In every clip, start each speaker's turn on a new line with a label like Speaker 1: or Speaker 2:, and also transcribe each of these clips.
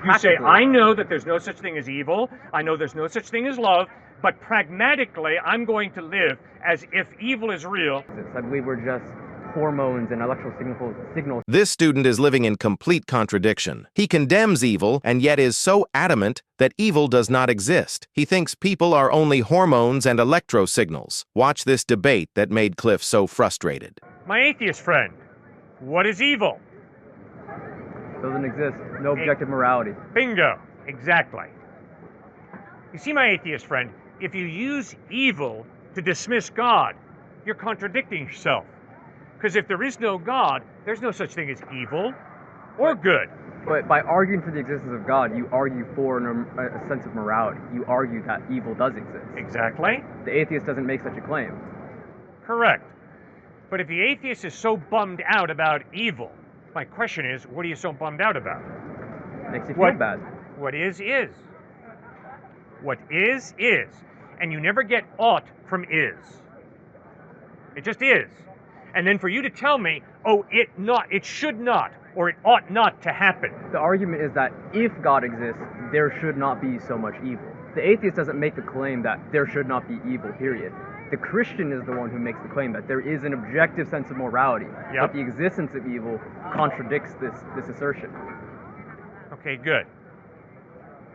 Speaker 1: You say, I know that there's no such thing as evil, I know there's no such thing as love, but pragmatically, I'm going to live as if evil is real.
Speaker 2: I believe we're just hormones and electrical signals.
Speaker 3: This student is living in complete contradiction. He condemns evil and yet is so adamant that evil does not exist. He thinks people are only hormones and electro signals. Watch this debate that made Cliffe so frustrated.
Speaker 1: My atheist friend, what is evil?
Speaker 2: Doesn't exist. No objective morality.
Speaker 1: Bingo. Exactly. You see, my atheist friend, if you use evil to dismiss God, you're contradicting yourself. Because if there is no God, there's no such thing as evil or good.
Speaker 2: But by arguing for the existence of God, you argue for a sense of morality. You argue that evil does exist.
Speaker 1: Exactly.
Speaker 2: The atheist doesn't make such a claim.
Speaker 1: Correct. But if the atheist is so bummed out about evil, my question is, what are you so bummed out about?
Speaker 2: Makes you feel bad.
Speaker 1: What is. What is. And you never get ought from is. It just is. And then for you to tell me, oh, it should not, or it ought not to happen.
Speaker 2: The argument is that if God exists, there should not be so much evil. The atheist doesn't make the claim that there should not be evil, period. The Christian is the one who makes the claim that there is an objective sense of morality, but the existence of evil contradicts this assertion.
Speaker 1: Okay, good.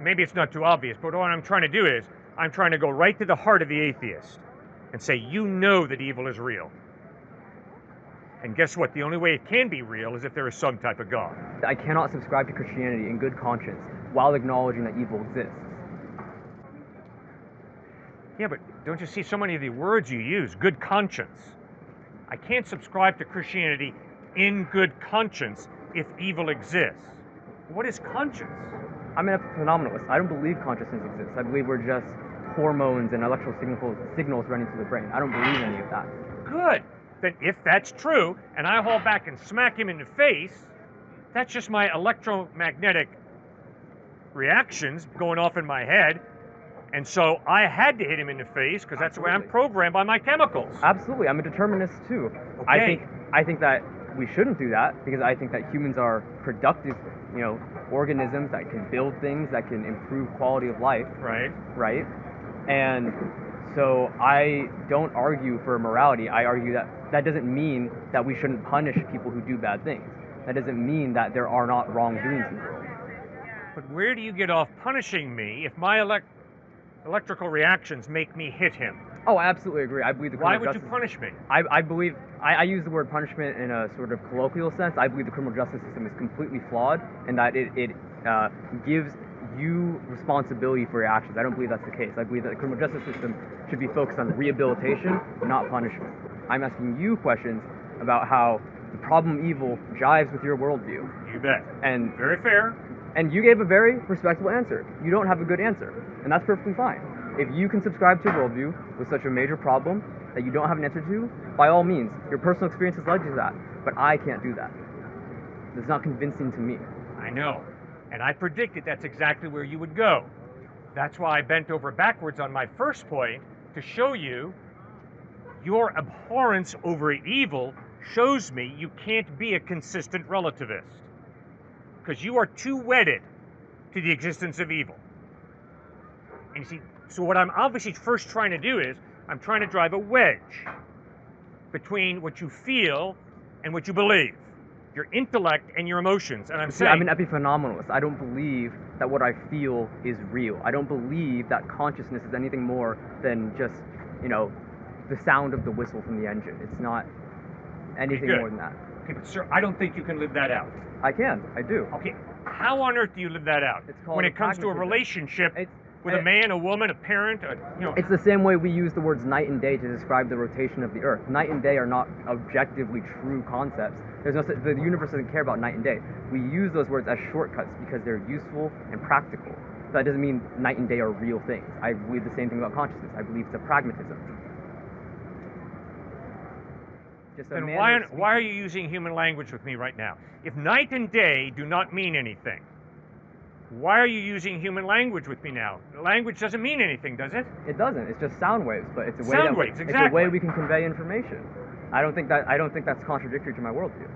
Speaker 1: Maybe it's not too obvious, but what I'm trying to do is, I'm trying to go right to the heart of the atheist and say, you know that evil is real. And guess what? The only way it can be real is if there is some type of God.
Speaker 2: I cannot subscribe to Christianity in good conscience while acknowledging that evil exists.
Speaker 1: Yeah, but don't you see so many of the words you use? Good conscience. I can't subscribe to Christianity in good conscience if evil exists. What is conscience?
Speaker 2: I'm a phenomenalist. I don't believe consciousness exists. I believe we're just hormones and electrical signals running through the brain. I don't believe any of that.
Speaker 1: Good. Then if that's true, and I haul back and smack him in the face, that's just my electromagnetic reactions going off in my head. And so I had to hit him in the face because that's the way I'm programmed by my chemicals.
Speaker 2: Absolutely. I'm a determinist too.
Speaker 1: Okay.
Speaker 2: I think that we shouldn't do that because I think that humans are productive, organisms that can build things, that can improve quality of life. Right? And so I don't argue for morality. I argue that that doesn't mean that we shouldn't punish people who do bad things. That doesn't mean that there are not wrongdoings in the world.
Speaker 1: But where do you get off punishing me if my electrical reactions make me hit him?
Speaker 2: Oh, I absolutely agree. I believe the criminal
Speaker 1: Why would
Speaker 2: justice...
Speaker 1: you punish me?
Speaker 2: I use the word punishment in a sort of colloquial sense. I believe the criminal justice system is completely flawed and that it gives you responsibility for your actions. I don't believe that's the case. I believe that the criminal justice system should be focused on rehabilitation, not punishment. I'm asking you questions about how the problem evil jives with your worldview.
Speaker 1: You bet.
Speaker 2: And
Speaker 1: very fair.
Speaker 2: And you gave a very respectable answer. You don't have a good answer, and that's perfectly fine. If you can subscribe to a worldview with such a major problem that you don't have an answer to, by all means, your personal experience has led you to that. But I can't do that. It's not convincing to me.
Speaker 1: I know. And I predicted that's exactly where you would go. That's why I bent over backwards on my first point to show you your abhorrence over evil shows me you can't be a consistent relativist. Because you are too wedded to the existence of evil. And you see, so what I'm obviously first trying to do is, I'm trying to drive a wedge between what you feel and what you believe. Your intellect and your emotions. And I'm saying...
Speaker 2: I'm an epiphenomenalist. I don't believe that what I feel is real. I don't believe that consciousness is anything more than just, the sound of the whistle from the engine. It's not anything more than that.
Speaker 1: Okay, but sir, I don't think you can live that out.
Speaker 2: I can. I do.
Speaker 1: Okay, how on earth do you live that out? When it comes to a relationship with a man, a woman, a parent,
Speaker 2: It's the same way we use the words night and day to describe the rotation of the Earth. Night and day are not objectively true concepts. The universe doesn't care about night and day. We use those words as shortcuts because they're useful and practical. So that doesn't mean night and day are real things. I believe the same thing about consciousness. I believe it's a pragmatism.
Speaker 1: Then why are you using human language with me right now? If night and day do not mean anything, why are you using human language with me now? Language doesn't mean anything, does it?
Speaker 2: It doesn't. It's just sound waves, but it's a way
Speaker 1: sound waves, exactly.
Speaker 2: It's a way we can convey information. I don't think that's contradictory to my worldview.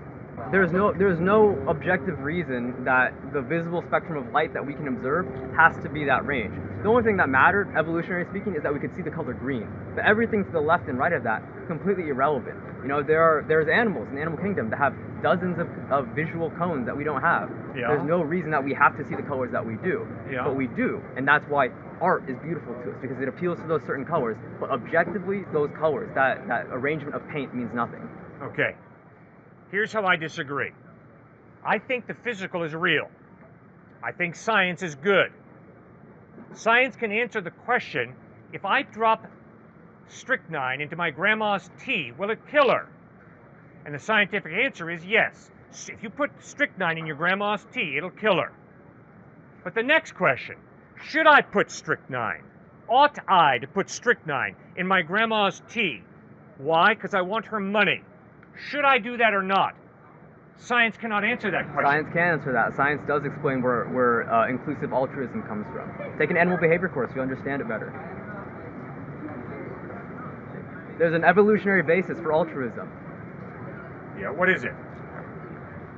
Speaker 2: There's no objective reason that the visible spectrum of light that we can observe has to be that range. The only thing that mattered, evolutionary speaking, is that we could see the color green. But everything to the left and right of that, completely irrelevant. You know, there's animals in the animal kingdom that have dozens of visual cones that we don't have.
Speaker 1: Yeah.
Speaker 2: There's no reason that we have to see the colors that we do.
Speaker 1: Yeah.
Speaker 2: But we do, and that's why art is beautiful to us, because it appeals to those certain colors. But objectively, those colors, that arrangement of paint means nothing.
Speaker 1: Okay. Here's how I disagree. I think the physical is real. I think science is good. Science can answer the question, if I drop strychnine into my grandma's tea, will it kill her? And the scientific answer is yes. If you put strychnine in your grandma's tea, it'll kill her. But the next question, should I put strychnine? Ought I to put strychnine in my grandma's tea? Why? Because I want her money. Should I do that or not? Science cannot answer that question.
Speaker 2: Science can answer that. Science does explain where inclusive altruism comes from. Take an animal behavior course, you'll understand it better. There's an evolutionary basis for altruism.
Speaker 1: Yeah, what is it?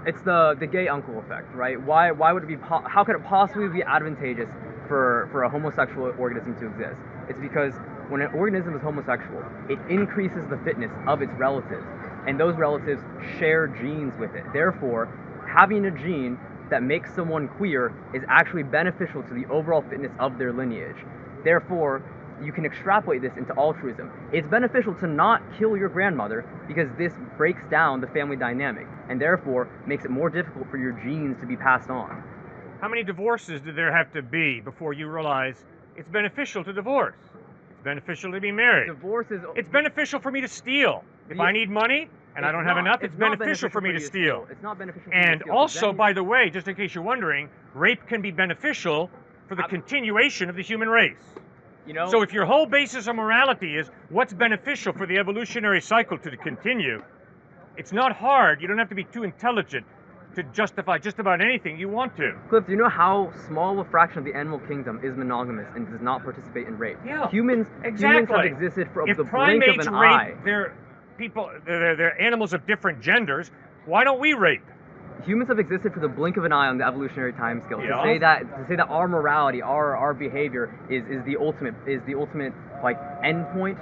Speaker 2: It's the gay uncle effect, right? Why would it be? How could it possibly be advantageous for a homosexual organism to exist? It's because when an organism is homosexual, it increases the fitness of its relatives, and those relatives share genes with it. Therefore, having a gene that makes someone queer is actually beneficial to the overall fitness of their lineage. Therefore, you can extrapolate this into altruism. It's beneficial to not kill your grandmother because this breaks down the family dynamic and therefore makes it more difficult for your genes to be passed on.
Speaker 1: How many divorces do there have to be before you realize it's beneficial to divorce? It's beneficial to be married.
Speaker 2: Divorce is...
Speaker 1: It's beneficial for me to steal. If I need money and I don't have enough, it's beneficial for me to steal.
Speaker 2: It's not beneficial for
Speaker 1: and
Speaker 2: me to steal.
Speaker 1: also, by the way, just in case you're wondering, rape can be beneficial for the continuation of the human race.
Speaker 2: You know,
Speaker 1: so if your whole basis of morality is what's beneficial for the evolutionary cycle to continue, it's not hard. You don't have to be too intelligent to justify just about anything you want to.
Speaker 2: Cliff, do you know how small a fraction of the animal kingdom is monogamous and does not participate in rape?
Speaker 1: Yeah,
Speaker 2: humans have existed for the blink of an eye.
Speaker 1: They're animals of different genders. Why don't we rape?
Speaker 2: Humans have existed for the blink of an eye on the evolutionary timescale.
Speaker 1: Yeah.
Speaker 2: To say that our morality, our behavior is the ultimate like endpoint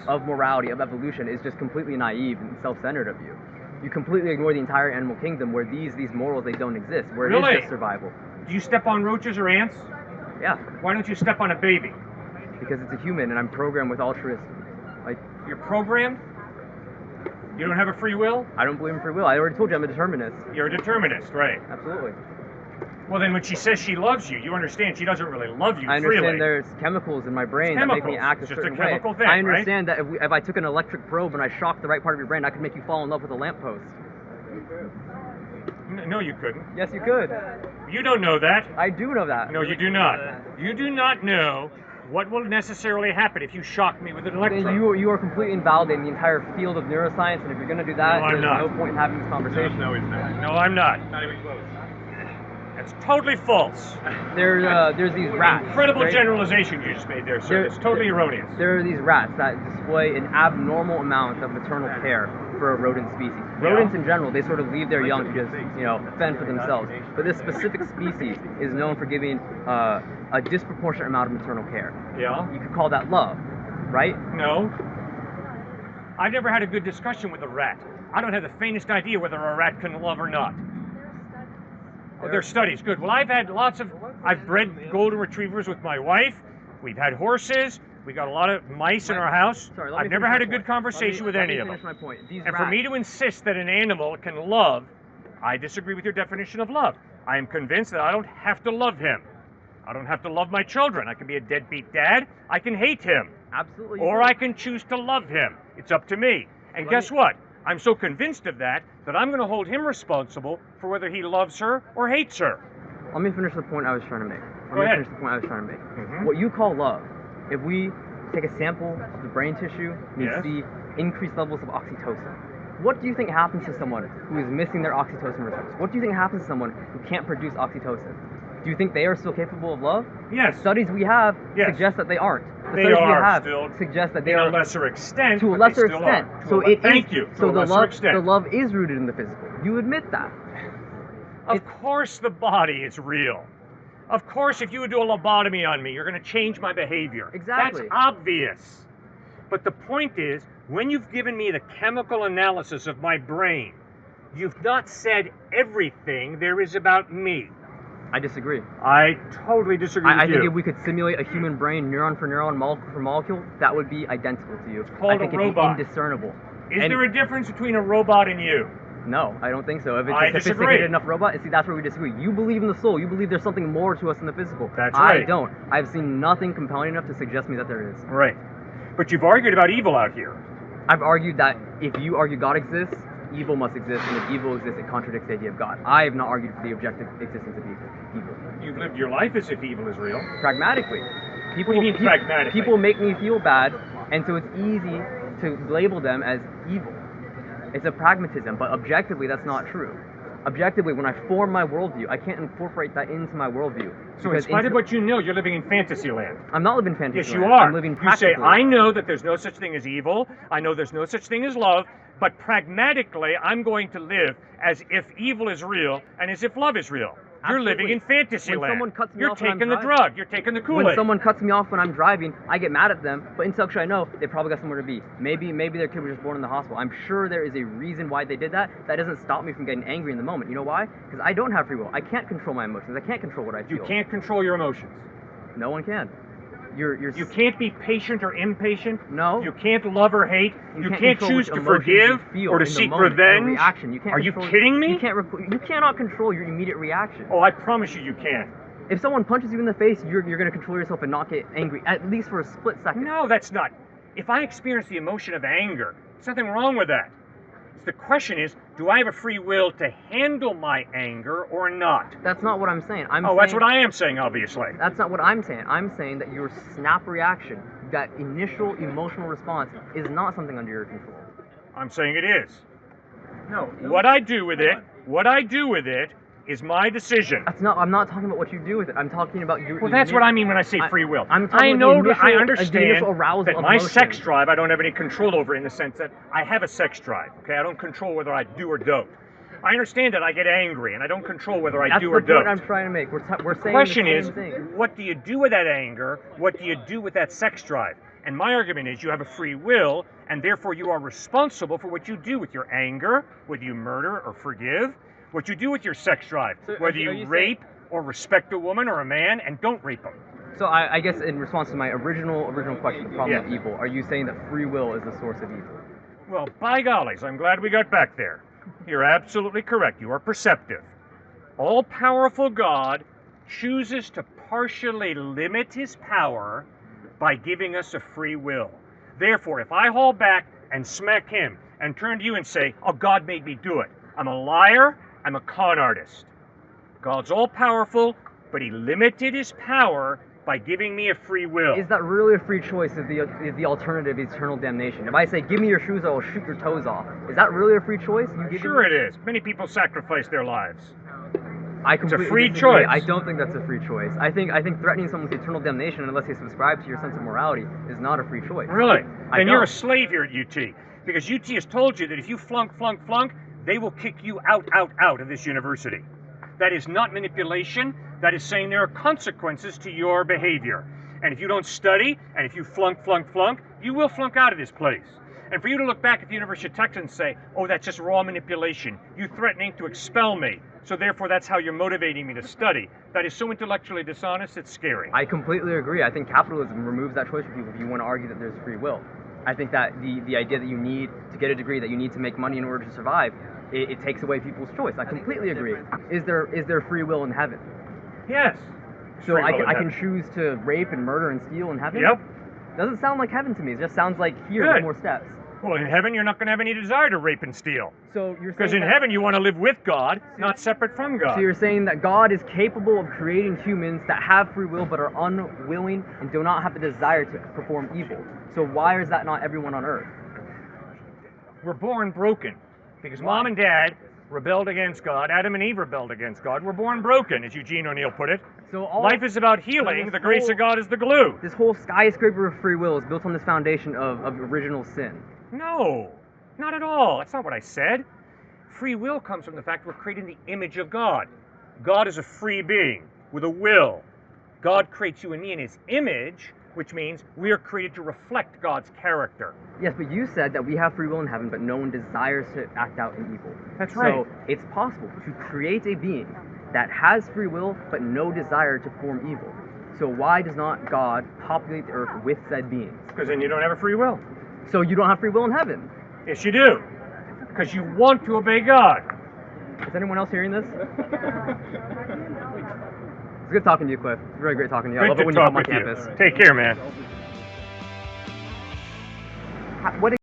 Speaker 2: of morality, of evolution, is just completely naive and self-centered of you. You completely ignore the entire animal kingdom where these morals, they don't exist, where it is just survival.
Speaker 1: Do you step on roaches or ants?
Speaker 2: Yeah.
Speaker 1: Why don't you step on a baby?
Speaker 2: Because it's a human and I'm programmed with altruism. Like,
Speaker 1: you're programmed? You don't have a free will?
Speaker 2: I don't believe in free will. I already told you I'm a determinist.
Speaker 1: You're a determinist, right?
Speaker 2: Absolutely.
Speaker 1: Well, then when she says she loves you, you understand she doesn't really love you freely.
Speaker 2: I understand there's chemicals in my brain that make me act a certain way.
Speaker 1: It's just a chemical thing,
Speaker 2: I understand that if I took an electric probe and I shocked the right part of your brain, I could make you fall in love with a lamppost.
Speaker 1: No, you couldn't.
Speaker 2: Yes, you could.
Speaker 1: You don't know that.
Speaker 2: I do know that.
Speaker 1: No, you do not. You do not know what will necessarily happen if you shock me with an electrode.
Speaker 2: Then you are completely invalidating the entire field of neuroscience, and if you're going to do that, there's no point in having this conversation.
Speaker 4: No, he's not.
Speaker 1: No, I'm not.
Speaker 4: Not even close.
Speaker 1: That's totally false.
Speaker 2: There's these rats.
Speaker 1: Incredible
Speaker 2: right?
Speaker 1: generalization you just made there, sir. It's totally erroneous.
Speaker 2: There are these rats that display an abnormal amount of maternal care for a rodent species. Rodents in general, they sort of leave their young to just, fend for themselves. But this specific species is known for giving a disproportionate amount of maternal care.
Speaker 1: Yeah.
Speaker 2: You could call that love, right?
Speaker 1: No. I've never had a good discussion with a rat. I don't have the faintest idea whether a rat can love or not. Oh, there's studies, good. Well, I've bred golden retrievers with my wife. We've had horses. We got a lot of mice in our house. I've never had a good conversation with any of them.
Speaker 2: My point.
Speaker 1: And for me to insist that an animal can love, I disagree with your definition of love. I am convinced that I don't have to love him. I don't have to love my children. I can be a deadbeat dad. I can hate him.
Speaker 2: Absolutely.
Speaker 1: Or I can choose to love him. It's up to me. And guess what? I'm so convinced of that I'm going to hold him responsible for whether he loves her or hates her.
Speaker 2: Let me finish the point I was trying to make.
Speaker 1: Go ahead.
Speaker 2: Mm-hmm. What you call love, if we take a sample of the brain tissue and you see increased levels of oxytocin, what do you think happens to someone who is missing their oxytocin receptors? What do you think happens to someone who can't produce oxytocin? Do you think they are still capable of love?
Speaker 1: Yes.
Speaker 2: Studies we have
Speaker 1: Yes.
Speaker 2: suggest that they aren't. The
Speaker 1: They
Speaker 2: studies we
Speaker 1: are
Speaker 2: have
Speaker 1: still
Speaker 2: suggest that they
Speaker 1: to
Speaker 2: are
Speaker 1: a lesser extent.
Speaker 2: to a
Speaker 1: but
Speaker 2: lesser
Speaker 1: they still
Speaker 2: extent.
Speaker 1: Are.
Speaker 2: So
Speaker 1: Thank you.
Speaker 2: So
Speaker 1: to a
Speaker 2: the
Speaker 1: lesser
Speaker 2: love,
Speaker 1: extent.
Speaker 2: the love is rooted in the physical. You admit that.
Speaker 1: Of course, the body is real. Of course, if you would do a lobotomy on me, you're going to change my behavior.
Speaker 2: Exactly.
Speaker 1: That's obvious. But the point is, when you've given me the chemical analysis of my brain, you've not said everything there is about me.
Speaker 2: I disagree.
Speaker 1: I totally disagree with
Speaker 2: I
Speaker 1: you.
Speaker 2: think if we could simulate a human brain neuron for neuron, molecule for molecule, that would be identical to you.
Speaker 1: called
Speaker 2: I think
Speaker 1: a
Speaker 2: it'd
Speaker 1: robot.
Speaker 2: be indiscernible.
Speaker 1: Is
Speaker 2: And
Speaker 1: there a difference between a robot and you?
Speaker 2: no, I don't think so. If it's
Speaker 1: I
Speaker 2: a sophisticated
Speaker 1: disagree.
Speaker 2: enough robot, see, that's where we disagree. You believe in the soul. You believe there's something more to us than the physical.
Speaker 1: That's right.
Speaker 2: I don't. I've seen nothing compelling enough to suggest me that there is.
Speaker 1: Right. But you've argued about evil out here.
Speaker 2: I've argued that if you argue God exists, evil must exist, and if evil exists, it contradicts the idea of God. I have not argued for the objective existence of evil.
Speaker 1: You've lived your life as if evil is real.
Speaker 2: Pragmatically. People,
Speaker 1: What do you mean pragmatically?
Speaker 2: People make me feel bad, and so it's easy to label them as evil. It's a pragmatism, but objectively, that's not true. Objectively, when I form my worldview, I can't incorporate that into my worldview.
Speaker 1: So in spite of what you know, you're living in fantasy land.
Speaker 2: I'm not living fantasy
Speaker 1: Yes, you
Speaker 2: land.
Speaker 1: are.
Speaker 2: I'm living
Speaker 1: You
Speaker 2: practically.
Speaker 1: say, I know that there's no such thing as evil. I know there's no such thing as love. But pragmatically, I'm going to live as if evil is real and as if love is real. You're
Speaker 2: Absolutely.
Speaker 1: living in fantasy
Speaker 2: When
Speaker 1: land.
Speaker 2: someone cuts me
Speaker 1: You're
Speaker 2: off when I'm
Speaker 1: taking the
Speaker 2: driving.
Speaker 1: drug. You're taking the Kool-Aid.
Speaker 2: When someone cuts me off when I'm driving, I get mad at them, but intellectually I know they probably got somewhere to be. Maybe their kid was just born in the hospital. I'm sure there is a reason why they did that. That doesn't stop me from getting angry in the moment. You know why? Because I don't have free will. I can't control my emotions. I can't control what I feel.
Speaker 1: You can't control your emotions.
Speaker 2: No one can.
Speaker 1: You can't be patient or impatient.
Speaker 2: No.
Speaker 1: You can't love or hate. You can't
Speaker 2: control
Speaker 1: choose
Speaker 2: which
Speaker 1: to
Speaker 2: emotions
Speaker 1: forgive
Speaker 2: you feel
Speaker 1: or to
Speaker 2: in the
Speaker 1: seek
Speaker 2: moment,
Speaker 1: revenge.
Speaker 2: your reaction. You can't
Speaker 1: Are you
Speaker 2: control-
Speaker 1: kidding me?
Speaker 2: You cannot control your immediate reaction.
Speaker 1: Oh, I promise you, you can.
Speaker 2: If someone punches you in the face, you're going to control yourself and not get angry, at least for a split second.
Speaker 1: No, that's not. If I experience the emotion of anger, there's nothing wrong with that. The question is, do I have a free will to handle my anger or not?
Speaker 2: That's not what I'm saying.
Speaker 1: That's what I am saying, obviously.
Speaker 2: That's not what I'm saying. I'm saying that your snap reaction, that initial emotional response, is not something under your control.
Speaker 1: I'm saying it is.
Speaker 2: No.
Speaker 1: What I do with it is my decision.
Speaker 2: I'm not talking about what you do with it. I'm talking about your.
Speaker 1: Well, that's what I mean when I say free will.
Speaker 2: I'm talking
Speaker 1: I
Speaker 2: about
Speaker 1: know
Speaker 2: the
Speaker 1: that I
Speaker 2: initial
Speaker 1: understand
Speaker 2: arousal
Speaker 1: that
Speaker 2: of
Speaker 1: my
Speaker 2: emotion.
Speaker 1: sex drive I don't have any control over, in the sense that I have a sex drive. Okay, I don't control whether I do or don't. I understand that I get angry and I don't control whether I do or
Speaker 2: That's
Speaker 1: don't.
Speaker 2: the point I'm trying to make. We're saying
Speaker 1: The question
Speaker 2: the
Speaker 1: is,
Speaker 2: same thing.
Speaker 1: what do you do with that anger? What do you do with that sex drive? And my argument is you have a free will, and therefore you are responsible for what you do with your anger, whether you murder or forgive, what you do with your sex drive,
Speaker 2: So
Speaker 1: whether
Speaker 2: are
Speaker 1: you
Speaker 2: you
Speaker 1: rape or respect a woman or a man and don't rape them.
Speaker 2: So I guess in response to my original question, the problem of
Speaker 1: Yes.
Speaker 2: evil, are you saying that free will is the source of evil?
Speaker 1: Well, by gollies, I'm glad we got back there. You're absolutely correct. You are perceptive. All-powerful God chooses to partially limit his power by giving us a free will. Therefore, if I haul back and smack him and turn to you and say, oh, God made me do it, I'm a liar, I'm a con artist. God's all-powerful, but he limited his power by giving me a free will.
Speaker 2: Is that really a free choice if the alternative is eternal damnation? If I say, give me your shoes, I will shoot your toes off. Is that really a free choice?
Speaker 1: Sure it is. Many people sacrifice their lives.
Speaker 2: I completely
Speaker 1: It's a free
Speaker 2: disagree.
Speaker 1: choice.
Speaker 2: I don't think that's a free choice. I think threatening someone with eternal damnation unless they subscribe to your sense of morality is not a free choice.
Speaker 1: Really?
Speaker 2: I
Speaker 1: Then you're a
Speaker 2: don't.
Speaker 1: slave here at UT. Because UT has told you that if you flunk, they will kick you out of this university. That is not manipulation. That is saying there are consequences to your behavior. And if you don't study, and if you flunk, you will flunk out of this place. And for you to look back at the University of Texas and say, oh, that's just raw manipulation. You're threatening to expel me. So therefore, that's how you're motivating me to study. That is so intellectually dishonest, it's scary.
Speaker 2: I completely agree. I think capitalism removes that choice from people if you want to argue that there's free will. I think that the idea that you need to get a degree, that you need to make money in order to survive, it takes away people's choice. I completely agree. Is there free will in heaven?
Speaker 1: Yes.
Speaker 2: So
Speaker 1: Free
Speaker 2: I
Speaker 1: will in
Speaker 2: can
Speaker 1: heaven.
Speaker 2: choose to rape and murder and steal in heaven?
Speaker 1: Yep.
Speaker 2: Doesn't sound like heaven to me. It just sounds like here,
Speaker 1: Good.
Speaker 2: with more steps.
Speaker 1: Well, in heaven, you're not going to have any desire to rape and steal.
Speaker 2: So you're
Speaker 1: Because
Speaker 2: saying
Speaker 1: in
Speaker 2: that-
Speaker 1: heaven, you want to live with God, not separate from God.
Speaker 2: So you're saying that God is capable of creating humans that have free will but are unwilling and do not have the desire to perform evil. So why is that not everyone on earth?
Speaker 1: We're born broken. Because mom and dad rebelled against God. Adam and Eve rebelled against God. We're born broken, as Eugene O'Neill put it.
Speaker 2: So
Speaker 1: Life is about healing. The grace of God is the glue.
Speaker 2: This whole skyscraper of free will is built on this foundation of original sin.
Speaker 1: No, not at all. That's not what I said. Free will comes from the fact we're created in the image of God. God is a free being with a will. God creates you and me in his image, which means we are created to reflect God's character.
Speaker 2: Yes, but you said that we have free will in heaven, but no one desires to act out in evil.
Speaker 1: That's right.
Speaker 2: So it's possible to create a being that has free will, but no desire to form evil. So why does not God populate the earth with said beings?
Speaker 1: Because then you don't have a free will.
Speaker 2: So you don't have free will in heaven?
Speaker 1: Yes, you do. Because you want to obey God.
Speaker 2: Is anyone else hearing this? It's good talking to you, Cliff. It's really great talking to you. I love it when you come on campus.
Speaker 1: Take care, man.
Speaker 2: What